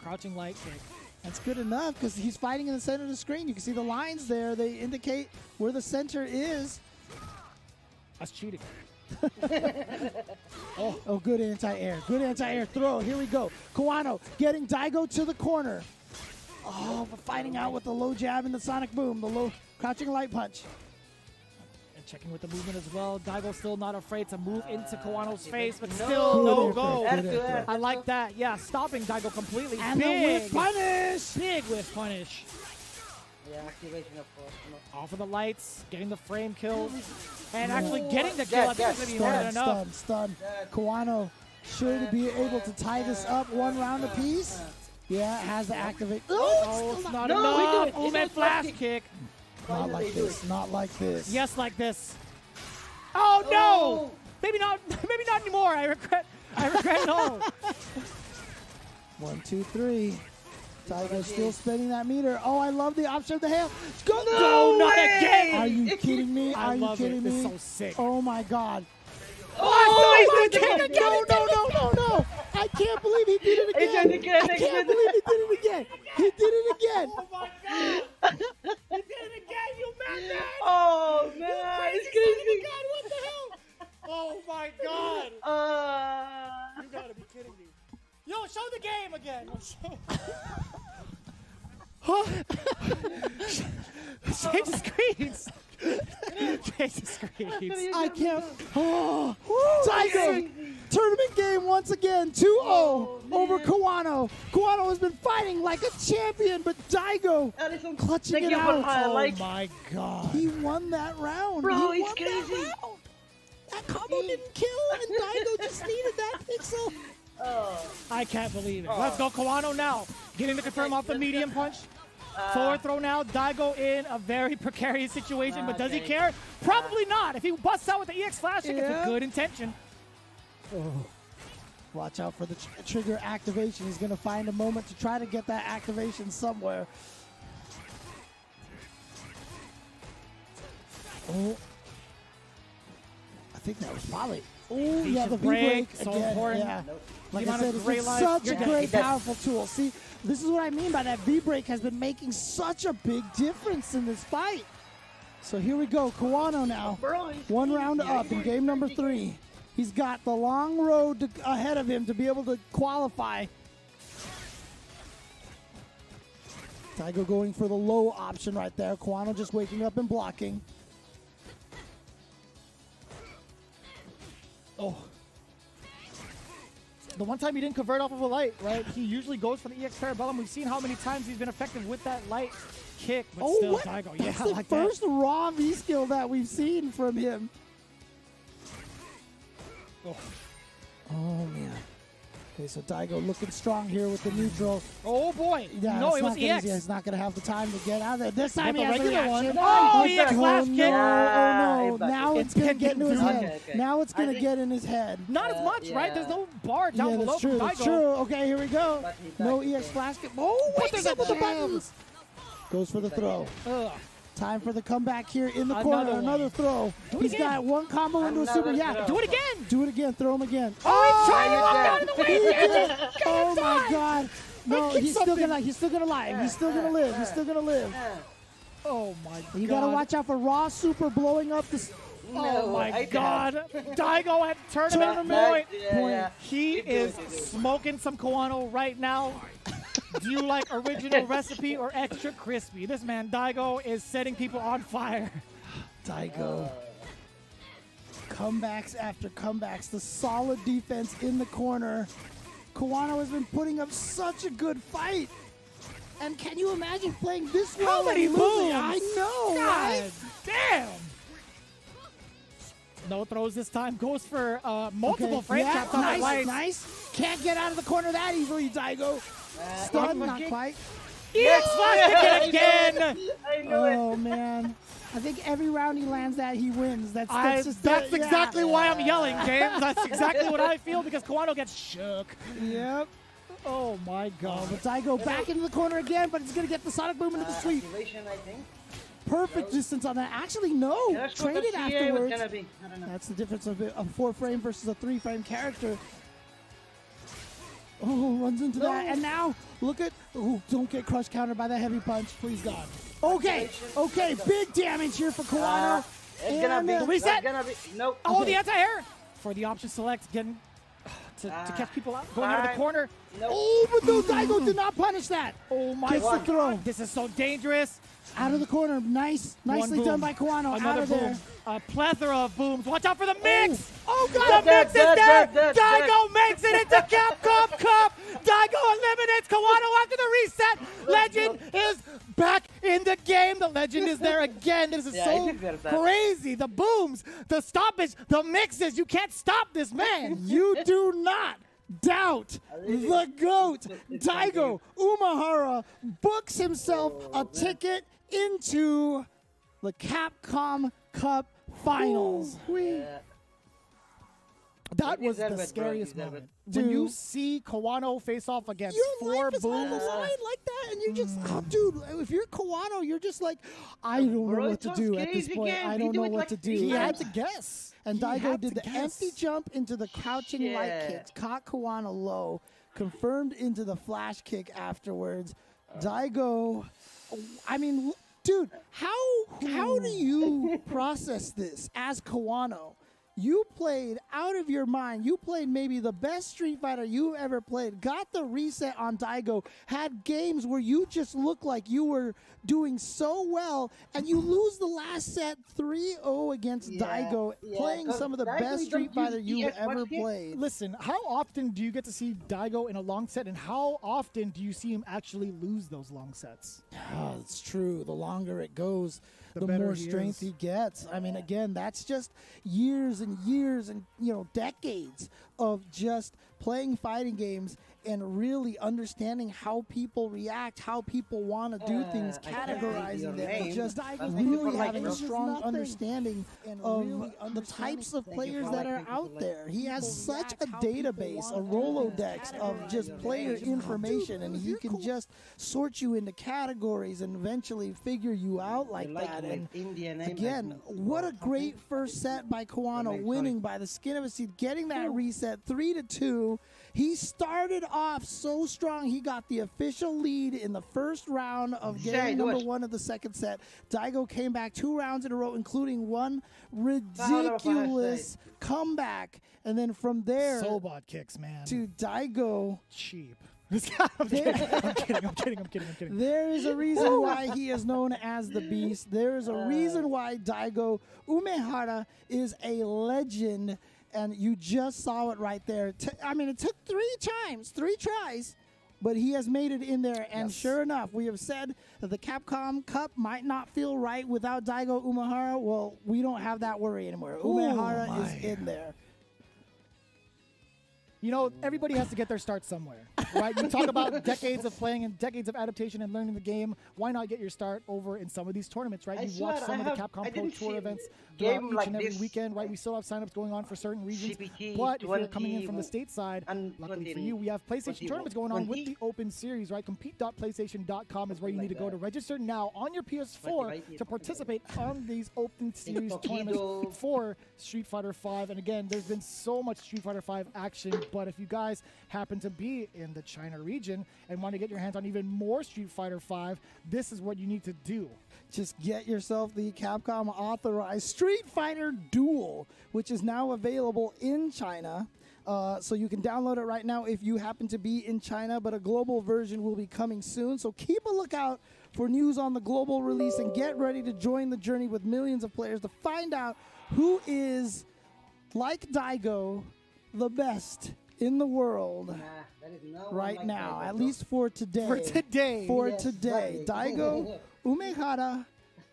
Crouching light kick. That's good enough because he's fighting in the center of the screen. You can see the lines there. They indicate where the center is. That's cheating. Oh, good anti-air. Good anti-air throw. Here we go. Kawano getting Daigo to the corner. Oh, but fighting out with the low jab and the Sonic Boom. The low crouching light punch. And checking with the movement as well. Daigo still not afraid to move into Kawano's face, but still no go. I like that. Yeah, stopping Daigo completely. And the whip punish. Big whiff punish. Yeah, activation of course. Off of the lights, getting the frame kill, and actually getting the kill. I think it's going to be more than enough. Stun. Kawano should be able to tie this up 1 round apiece. Yeah, has the activate. Oh, it's not No, enough. he did it. Oh, He man, did flash it. kick. Not like this. Not like this. Yes, like this. Oh, no. Maybe not. Maybe not anymore. I regret it all. 1, 2, 3. Daigo still spinning that meter. Oh, I love the option of the hail. Go! No, not again. Are you kidding me? I Are you love it. kidding me? It's so sick. Oh my God. Oh, my God. No. I can't believe he did it again. did it again. I can't believe he did it again. He did it again. Oh my God! You did it again, you madman! Oh man, it's crazy. God, what the hell? Oh my God! You gotta be kidding me! Yo, show the game again. Change the screens. Change the screens. I can't. Oh, Daigo. Tournament game once again, 2-0 over Kawano. Kawano has been fighting like a champion, but Daigo clutching it out. Oh my God. He won that round. Bro, he it's won crazy. that round. That combo didn't kill, and Daigo just needed that pixel. Oh. I can't believe it. Let's go, Kawano now. Getting the confirm off the medium punch. Forward throw now. Daigo in a very precarious situation, but does he care? Probably not. If he busts out with the EX flash, it's a good intention. Oh. Watch out for the trigger activation. He's going to find a moment to try to get that activation somewhere. Oh. I think that was probably. Oh, yeah, the V-break so again. important. Yeah. Nope. Like I said, it's such a great, powerful tool. See, this is what I mean by that V-break has been making such a big difference in this fight. So here we go. Kawano now. One round up in game number 3. He's got the long road ahead of him to be able to qualify. Daigo going for the low option right there. Kawano just waking up and blocking. Oh. The one time he didn't convert off of a light, right? He usually goes for the EX Parabellum. We've seen how many times he's been effective with that light kick, but still, what? Daigo. That's Yeah, the like first that. raw V skill that we've seen from him. Oh, man. Okay, so Daigo looking strong here with the neutral. Oh, boy. Yeah, no, it was easy. EX. He's not going to have the time to get out of there. This time he the has the regular reaction. one. Oh, EX oh, flash no, kick. Oh, no. Now it's going to get into his Okay, head. Now it's going to get in his head. Not as much, right? There's no bar down below that's true. from That's Daigo. true. Okay, here we go. No EX flash kick. Oh, wakes up with the buttons. Goes for the throw. Ugh. Time for the comeback here in the corner. Another throw. He's got one combo into a super. Yeah, do it again. Do it again. Throw him again. Oh, he's trying to walk out of the way. Oh my God! No, he's still gonna live. He's still gonna live. He's still gonna live. Oh my God! You gotta watch out for raw super blowing up the. Oh my God! Daigo at tournament point. He is smoking some Kawano right now. Do you like original recipe or extra crispy? This man Daigo is setting people on fire. Daigo. Comebacks after comebacks. The solid defense in the corner. Kawano has been putting up such a good fight. And can you imagine playing this well? How many and booms? losing? I know, God right? damn. No throws this time. Goes for multiple frame traps on the lights. Nice. Can't get out of the corner that easily, Daigo. Stun, not quite. Yes, flash kick again. I knew it. Oh, man. I think every round he lands that, he wins. That's exactly why I'm yelling, James. That's exactly what I feel because Kawano gets shook. Yep. Oh, my God. But Daigo back into the corner again, but he's going to get the Sonic Boom into the sweep. I think. Perfect distance on that. Actually, no. Traded afterwards. I don't know. That's the difference of a 4-frame versus a 3-frame character. Oh, runs into that. And now, look at... Oh, don't get crush countered by that heavy punch. Please, God. Okay. Big damage here for Kawano. It's gonna be... reset. Nope. Oh, the anti-air. For the option select, getting... To catch people out, going into the corner. Nope. Oh, but no, Daigo did not punish that. Oh, my Gets God. the throw. This is so dangerous. Out of the corner. Nicely done by Kawano. Another out of boom. there. A plethora of booms. Watch out for the mix. Oh, God. The mix is there. Daigo makes it into Capcom Cup. Daigo eliminates Kawano after the reset. Legend is back in the game. The Legend is there again. This is so crazy. The booms, the stoppage, the mixes. You can't stop this man. You do not doubt the GOAT. Daigo Umehara books himself a ticket into the Capcom Cup Finals. That was the scariest moment. When you see Kawano face off against four booms. On the line like that, and you're just, oh, dude, if you're Kawano, you're just like, I don't know what to do at this point. I don't know what to do. He had to guess. And Daigo did the empty jump into the crouching light kicks, caught Kawano low, confirmed into the flash kick afterwards. Daigo, I mean, dude, how do you process this as Kawano? You played out of your mind. You played maybe the best Street Fighter you ever played. Got the reset on Daigo. Had games where you just looked like you were doing so well, and you lose the last set 3-0 against Daigo, playing some of the best Street Fighter you ever played. Listen, how often do you get to see Daigo in a long set, and how often do you see him actually lose those long sets? Oh, it's true. The longer it goes, the better more he strength is. he gets. I mean, again, that's just years and years and, decades of just playing fighting games and really understanding how people react, how people want to do things, categorizing them, and just really having a strong understanding of the types of players that are out there. He has such a database, a Rolodex of just player information, and he can just sort you into categories and eventually figure you out like that. And again, what a great first set by Kawano, winning by the skin of his teeth, getting that reset 3-2. He started off so strong. He got the official lead in the first round of game number 1 of the second set. Daigo came back 2 rounds in a row, including one ridiculous comeback. And then from there, Sobot kicks, man. to Daigo. Cheap. I'm kidding. There is a reason why he is known as the Beast. There is a reason why Daigo Umehara is a legend. And you just saw it right there. I mean, it took 3 tries, but he has made it in there. And sure enough, we have said that the Capcom Cup might not feel right without Daigo Umehara. Well, we don't have that worry anymore. Umehara is in there. Everybody has to get their start somewhere, right? You talk about decades of playing and decades of adaptation and learning the game. Why not get your start over in some of these tournaments, right? You've watched some of the Capcom Pro Tour events throughout each and every weekend, right? We still have signups going on for certain regions. But if you're coming in from the stateside, luckily for you, we have PlayStation tournaments going on with the Open Series, right? Compete.playstation.com is where you need to go to register now on your PS4 to participate on these Open Series tournaments for Street Fighter V. And again, there's been so much Street Fighter V action. But if you guys happen to be in the China region and want to get your hands on even more Street Fighter V, this is what you need to do. Just get yourself the Capcom authorized Street Fighter Duel, which is now available in China. So you can download it right now if you happen to be in China, but a global version will be coming soon. So keep a lookout for news on the global release and get ready to join the journey with millions of players to find out who is, like Daigo, the best in the world right now, at least for today. For today. Daigo Umehara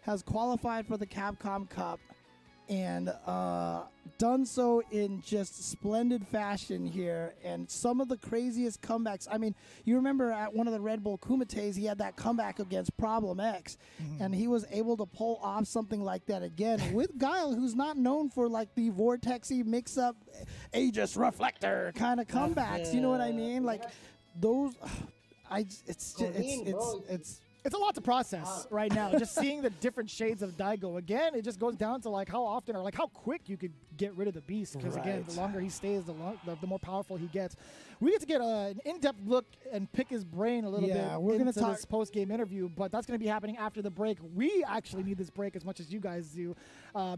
has qualified for the Capcom Cup and done so in just splendid fashion here, and some of the craziest comebacks. I mean, you remember at one of the Red Bull Kumites, he had that comeback against Problem X, and he was able to pull off something like that again with Guile, who's not known for like the vortexy mix-up Aegis Reflector kind of comebacks. You know what I mean? Like those. It's a lot to process right now. Just seeing the different shades of Daigo. Again, it just goes down to like how often or like how quick you could get rid of the beast. Because again, the longer he stays, the more powerful he gets. We get to get an in-depth look and pick his brain a little bit we're into gonna this post-game interview, but that's going to be happening after the break. We actually need this break as much as you guys do.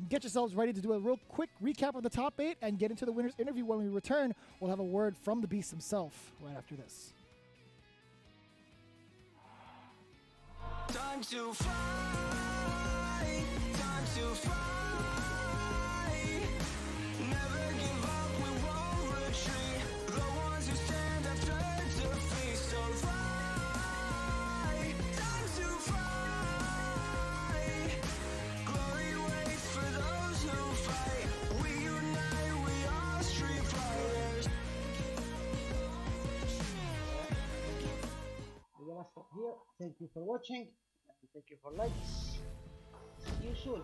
Get yourselves ready to do a real quick recap of the top 8 and get into the winner's interview. When we return, we'll have a word from the beast himself right after this. Time to fly, time to fly. Never give up, we won't retreat. The ones who stand have turned to feast. So fly, time to fly. Glory waits for those who fight. We unite, we are Street Fighters. We're gonna stop here. Thank you for watching. And thank you for likes. See you soon.